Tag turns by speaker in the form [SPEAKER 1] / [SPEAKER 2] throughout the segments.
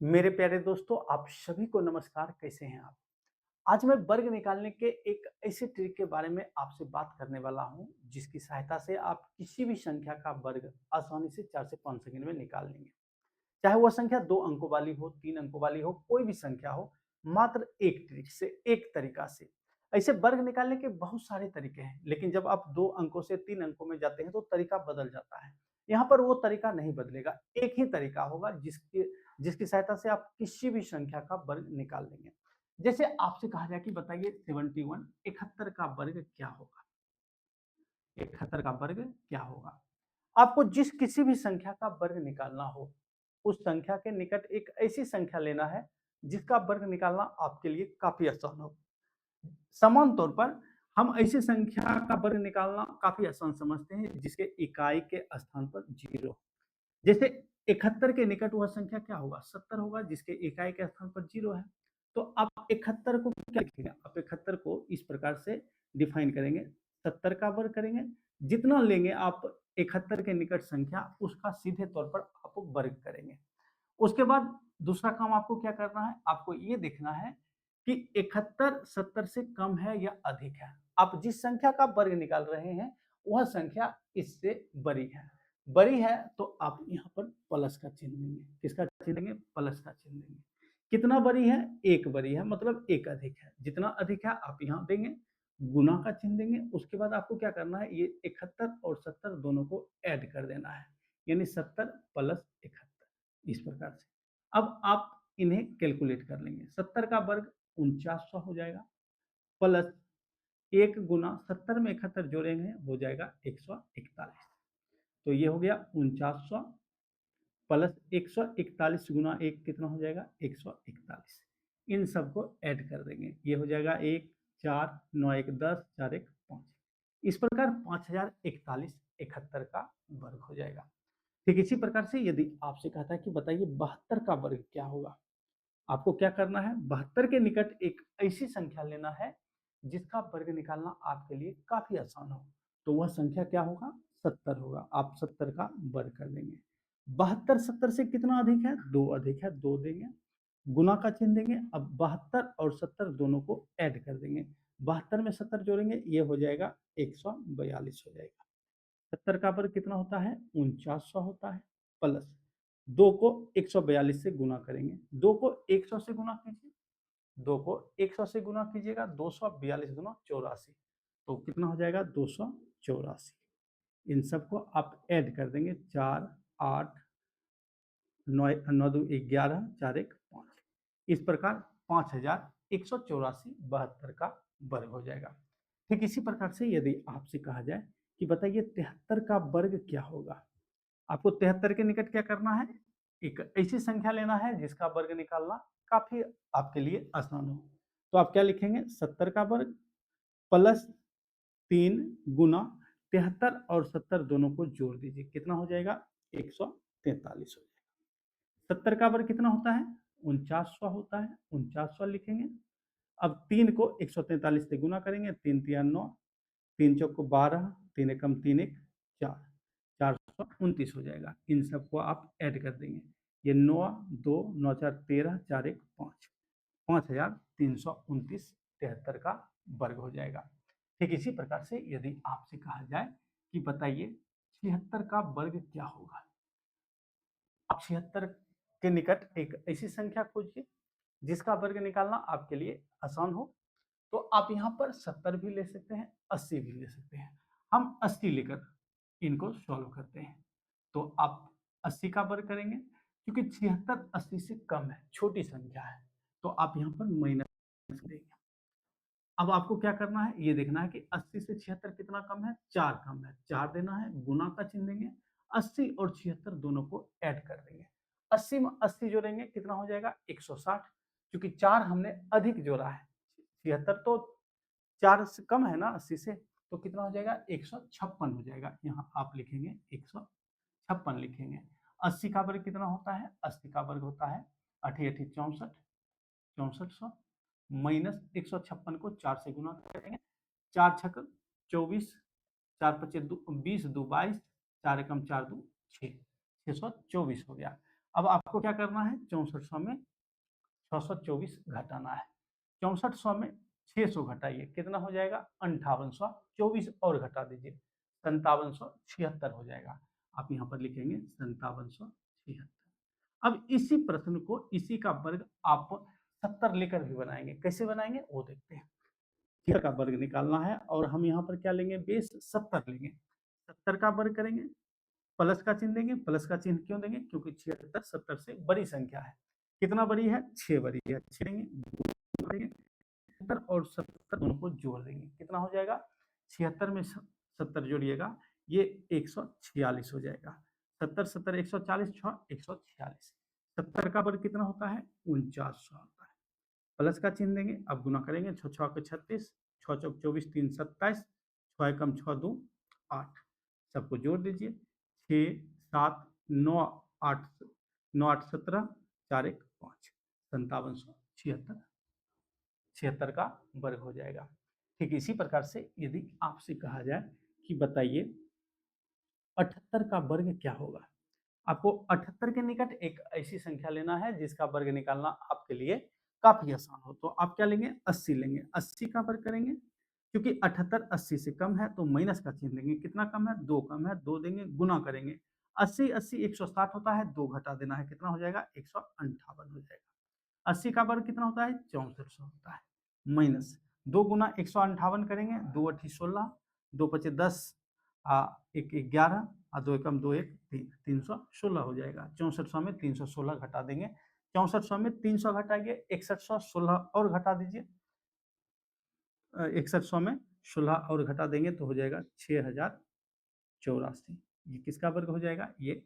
[SPEAKER 1] मेरे प्यारे दोस्तों, आप सभी को नमस्कार। कैसे हैं आप? आज मैं वर्ग निकालने के एक ऐसे ट्रिक के बारे में आपसे बात करने वाला हूं, जिसकी सहायता से आप किसी भी संख्या का वर्ग आसानी से 4 से 5 सेकंड में निकाल लेंगे। चाहे वह संख्या 2 अंकों वाली हो, 3 अंकों वाली हो, कोई भी संख्या हो, मात्र एक ट्रिक से, एक तरीका से। ऐसे वर्ग निकालने के बहुत सारे तरीके हैं, लेकिन जब आप 2 अंकों से 3 अंकों में जाते हैं तो तरीका बदल जाता है। यहाँ पर वो तरीका नहीं बदलेगा, एक ही तरीका होगा जिसकी जिसकी सहायता से आप किसी भी संख्या का वर्ग निकाल लेंगे। जैसे आपसे कहा जाए कि बताइए 71 71 का वर्ग क्या होगा? 71 का वर्ग क्या होगा? आपको जिस किसी भी संख्या का वर्ग निकालना हो, उस संख्या के निकट एक ऐसी संख्या लेना है जिसका वर्ग निकालना आपके लिए काफी आसान हो। समान तौर पर हम ऐसी संख्या का वर्ग निकालना काफी आसान समझते हैं जिसके इकाई के स्थान पर 0 हो। जैसे 71 के निकट वह संख्या क्या होगा? 70 होगा, जिसके इकाई के स्थान पर 0 है। तो आप 71 को क्या लिखेंगे? आप 71 को इस प्रकार से डिफाइन करेंगे, 70 का वर्ग करेंगे, जितना लेंगे आप 71 के निकट संख्या, उसका सीधे तौर पर आप वर्ग करेंगे। उसके बाद दूसरा काम आपको क्या करना है? आपको ये देखना है कि 71 70 से कम है या अधिक है। आप जिस संख्या का वर्ग निकाल रहे हैं, वह संख्या इससे बड़ी है। बड़ी है तो आप यहाँ पर प्लस का चिन्ह देंगे। किसका चिन्ह देंगे? प्लस का चिन्ह देंगे। कितना बड़ी है? 1 बड़ी है, मतलब 1 अधिक है। जितना अधिक है आप यहाँ देंगे, गुना का चिन्ह देंगे। उसके बाद आपको क्या करना है? ये 71 और 70 दोनों को ऐड कर देना है, यानी 70 प्लस 71, इस प्रकार से। अब आप इन्हें कैलकुलेट कर लेंगे। 70 का वर्ग 4900 हो जाएगा, प्लस 1 गुना 70 में 71 जोड़ेंगे, हो जाएगा 141। तो ये हो गया 4900 प्लस 141 गुना 1 कितना हो जाएगा? 141। इन सबको ऐड कर देंगे, ये हो जाएगा 1 4 9 1 10 4 1 5। इस प्रकार 5041 71 का वर्ग हो जाएगा। ठीक इसी प्रकार से यदि आपसे कहता है कि बताइए 72 का वर्ग क्या होगा? आपको क्या करना है? 72 के निकट एक ऐसी संख्या लेना है जिसका वर्ग निकालना आपके लिए काफी आसान हो। तो वह संख्या क्या होगा? 70 होगा। आप 70 का वर्ग कर देंगे। 72 70 से कितना अधिक है? 2 अधिक है, 2 देंगे। गुना का चिन्ह देंगे। अब 72 और 70 दोनों को ऐड कर देंगे। 72 में 70 जोड़ेंगे, ये हो जाएगा 142 हो जाएगा। 70 का वर्ग कितना होता है? 4900 होता है, प्लस 2 को 142 से गुना करेंगे। 2 को 100 से गुना कीजिए, 2 को 100 से गुना कीजिएगा, 242 गुना 84, तो कितना हो जाएगा? 284। इन सबको आप ऐड कर देंगे, 4 8 9 9 2 11 4 1 5। इस प्रकार 5184 72 का वर्ग हो जाएगा। ठीक इसी प्रकार से यदि आपसे कहा जाए कि बताइए 73 का वर्ग क्या होगा? आपको 73 के निकट क्या करना है? एक ऐसी संख्या लेना है जिसका वर्ग निकालना काफी आपके लिए आसान हो। तो आप क्या लिखेंगे? 70 का वर्ग प्लस 3 गुना 73 और 70 दोनों को जोड़ दीजिए, कितना हो जाएगा? 143 हो जाएगा। 70 का वर्ग कितना होता है? 4900 होता है, 4900 लिखेंगे। अब 3 को 143 से गुना करेंगे, 3 तिया 9, 3 चौको 12, 3 एकम 3 1 4, 429 हो जाएगा। इन सबको आप ऐड कर देंगे, ये 9 2 9 4 13 4 1 5, 5329 73 का वर्ग हो जाएगा। ठीक इसी प्रकार से यदि आपसे कहा जाए कि बताइए 76 का वर्ग क्या होगा? आप 76 के निकट एक ऐसी संख्या खोजिए जिसका वर्ग निकालना आपके लिए आसान हो। तो आप यहाँ पर 70 भी ले सकते हैं, 80 भी ले सकते हैं। हम 80 लेकर इनको सॉल्व करते हैं। तो आप 80 का वर्ग करेंगे, क्योंकि 76 80 से कम है, छोटी संख्या है, तो आप यहाँ पर माइनस देंगे। अब आपको क्या करना है? ये देखना है कि 80 से 76 कितना कम है? 4 कम है, 4 देना है, गुना का चिन्ह देंगे, 80 और 76 दोनों को ऐड कर देंगे। 80 में 80 जोड़ेंगे, कितना हो जाएगा? 160, क्योंकि 4 हमने अधिक जोड़ा है। 76 तो 4 से कम है ना 80 से, तो कितना हो जाएगा? 156 हो जाएगा। यहाँ आप लिखेंगे 156 लिखेंगे। 80 का वर्ग कितना होता है? 80 का वर्ग होता है 8 8 64, 6400 माइनस 156 को 4 से गुना करेंगे, 4 छक 24, 4 पचे 20 2 22, 4 एकम 4 2 6, 624 हो गया। अब आपको क्या करना है, 6400 में 624 घटाना है। 6400 में 600 घटाइए, कितना हो जाएगा, 5824 और घटा दीजिए, 5776 हो जाएगा। आप यहाँ पर लिखेंगे 5776। अब इसी प्रश्न को, इसी का वर्ग आप 70 लेकर भी बनाएंगे। कैसे बनाएंगे वो देखते हैं। 70 का वर्ग निकालना है और हम यहाँ पर क्या लेंगे, बेस 70 लेंगे। 70 का वर्ग करेंगे, प्लस का चिन्ह देंगे। प्लस का चिन्ह क्यों देंगे, क्योंकि 76 70 से बड़ी संख्या है। कितना बड़ी है, 6 बड़ी है, 6 देंगे। 70 और 70 दोनों को जोड़ देंगे, कितना हो जाएगा, 76 में 70 जोड़िएगा, ये 146 हो जाएगा। 70 70 140 6 146। 70 का वर्ग कितना होता है, 4900 होता है। प्लस का चिन्ह देंगे, अब गुना करेंगे, 6 6 के 36, 6 चौक 24, 3 27, 6 एकम 6 2 8, सबको जोड़ दीजिए, 6 7 9 8 9 8 17, 4 1 5, 5776 76 का वर्ग हो जाएगा। ठीक इसी प्रकार से यदि आपसे कहा जाए कि बताइए 78 का वर्ग क्या होगा, आपको 78 के निकट एक ऐसी संख्या लेना है जिसका वर्ग निकालना आपके लिए काफी आसान हो। तो आप क्या लेंगे, 80 लेंगे। 80 का वर्ग करेंगे, क्योंकि 78 80 से कम है तो माइनस का चिन्ह देंगे। कितना कम है, 2 कम है, 2 देंगे, गुना करेंगे। 80 80 160 होता है, 2 घटा देना है, कितना हो जाएगा, 158 हो जाएगा। 80 का वर्ग कितना होता है, 6400 होता है, माइनस 2 गुना 158 करेंगे, 2 अठी 16, 2 पचे 10, 1 11, 2 एकम 2 1 3, 316 हो जाएगा। 6400 में 316 घटा देंगे। 6400 में 300 घटाइए, 6100 16 और घटा दीजिए। 6100 में 16 और घटा देंगे तो हो जाएगा 6084। ये किसका वर्ग हो जाएगा, ये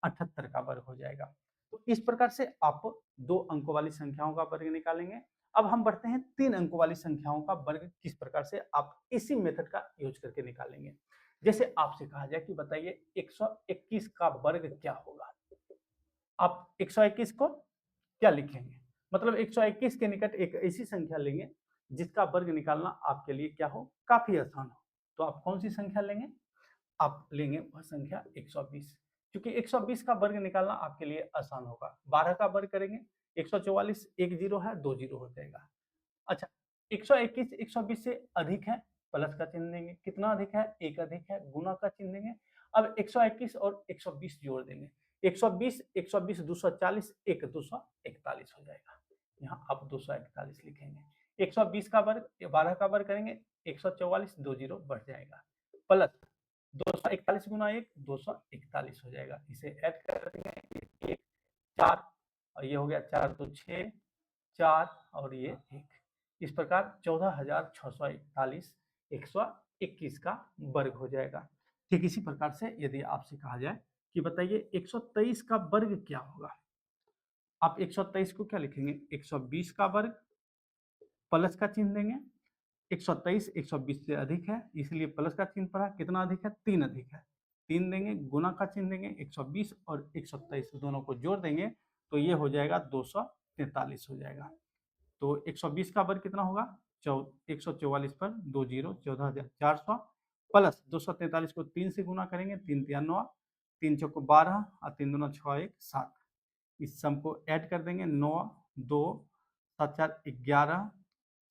[SPEAKER 1] 78 का वर्ग हो जाएगा। तो इस प्रकार से आप 2 अंकों वाली संख्याओं का वर्ग निकालेंगे। अब हम बढ़ते हैं 3 अंकों वाली संख्याओं का वर्ग किस प्रकार से आप इसी मेथड का यूज करके निकालेंगे। जैसे आपसे कहा जाए कि बताइए 121 का वर्ग क्या होगा, आप 121 को क्या लिखेंगे, मतलब 121 के निकट एक ऐसी संख्या लेंगे जिसका वर्ग निकालना आपके लिए क्या हो, काफी आसान हो। तो आप कौन सी संख्या लेंगे, आप लेंगे वह संख्या 120, क्योंकि 120 का वर्ग निकालना आपके लिए आसान होगा। 12 का वर्ग करेंगे, 144, एक जीरो है, 2 जीरो हो जाएगा। अच्छा, 121 120 से अधिक है, प्लस का चिन्ह देंगे। कितना अधिक है, एक अधिक है, गुना का चिन्ह देंगे। अब 121 और 120 जोड़ देंगे, 120 120 240, 1 241 हो जाएगा। यहाँ आप 241 लिखेंगे। 120 का वर्ग 12 का वर्ग करेंगे, 144, 2 जीरो बढ़ जाएगा, प्लस 241 गुना 1 241 हो जाएगा। इसे ऐड कर देंगे, 1 4 और ये हो गया 4 तो 6 4 और ये 1। इस प्रकार 14,641 121 का वर्ग हो जाएगा। ठीक इसी प्रकार से यदि आपसे कहा जाए कि बताइए 123 का वर्ग क्या होगा, आप 123 को क्या लिखेंगे, 120 का वर्ग, प्लस का चिन्ह देंगे। 123 120 से अधिक है इसलिए प्लस का चिन्ह पड़ा, कितना अधिक है, 3 अधिक है, 3 देंगे, गुना का चिन्ह देंगे। 120 और 123 दोनों को जोड़ देंगे तो ये हो जाएगा 243 हो जाएगा। तो 120 का वर्ग कितना होगा, 144 पर 2 जीरो 14,400, प्लस 243 को 3 से गुना करेंगे, 3 तिया 9, 3 चौको 12 और 3 दूना 6 1 7। इस सम को ऐड कर देंगे, 9 2 7 4 11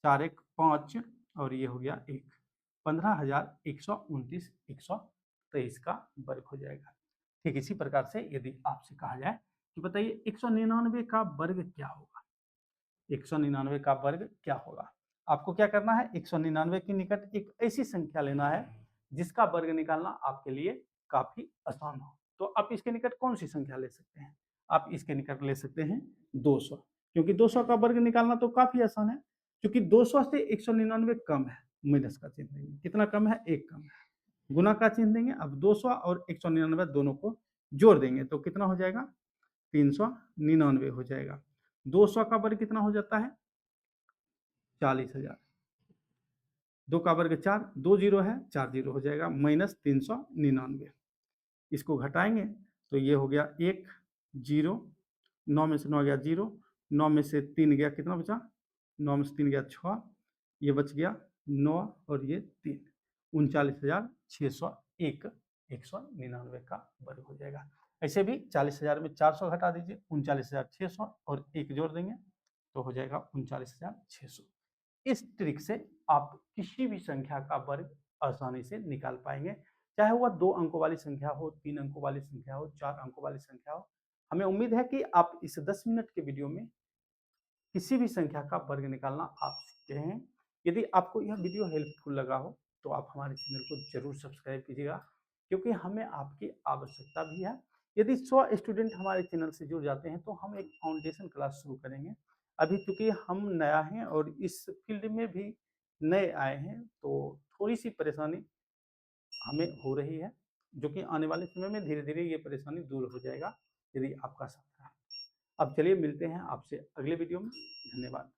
[SPEAKER 1] 4 1 5 और ये हो गया 1, 15,129 123 का वर्ग हो जाएगा। ठीक इसी प्रकार से यदि आपसे कहा जाए कि बताइए 199 का वर्ग क्या होगा, 199 का वर्ग क्या होगा, आपको क्या करना है, 199 के निकट एक ऐसी संख्या लेना है जिसका वर्ग निकालना आपके लिए काफी आसान हो। तो आप इसके निकट कौन सी संख्या ले सकते हैं, आप इसके निकट ले सकते हैं 200, क्योंकि 200 का वर्ग निकालना तो काफी आसान है, क्योंकि 200 से 199 कम है, माइनस का चिन्ह देंगे। कितना कम है, 1 कम है, गुना का चिन्ह देंगे। अब 200 और 199 दोनों को जोड़ देंगे तो कितना हो जाएगा, 399 हो जाएगा। 200 का वर्ग कितना हो जाता है, 40,000, 2 का वर्ग 4, 2 जीरो है, 4 जीरो हो जाएगा, माइनस 399। इसको घटाएंगे तो ये हो गया 1 जीरो, 9 में से 9 गया 0, 9 में से 3 गया, कितना बचा, 9 में से 3 गया 6, ये बच गया 9 और ये 3, 39,601 199 का वर्ग हो जाएगा। ऐसे भी 40,000 में 400 घटा दीजिए, 39,600 और 1 जोड़ देंगे तो हो जाएगा 39,600। इस ट्रिक से आप किसी भी संख्या का वर्ग आसानी से निकाल पाएंगे, चाहे वह 2 अंकों वाली संख्या हो, 3 अंकों वाली संख्या हो, 4 अंकों वाली संख्या हो। हमें उम्मीद है कि आप इस 10 मिनट के वीडियो में किसी भी संख्या का वर्ग निकालना आप सीखते हैं। यदि आपको यह वीडियो हेल्पफुल लगा हो तो आप हमारे चैनल को जरूर सब्सक्राइब कीजिएगा, क्योंकि हमें आपकी आवश्यकता भी है। यदि 100 स्टूडेंट हमारे चैनल से जुड़ जाते हैं तो हम एक फाउंडेशन क्लास शुरू करेंगे। अभी चूंकि हम नया हैं और इस फील्ड में भी नए आए हैं, तो थोड़ी सी परेशानी हमें हो रही है, जो कि आने वाले समय में धीरे धीरे ये परेशानी दूर हो जाएगा यदि आपका साथ रहा। अब चलिए मिलते हैं आपसे अगले वीडियो में। धन्यवाद।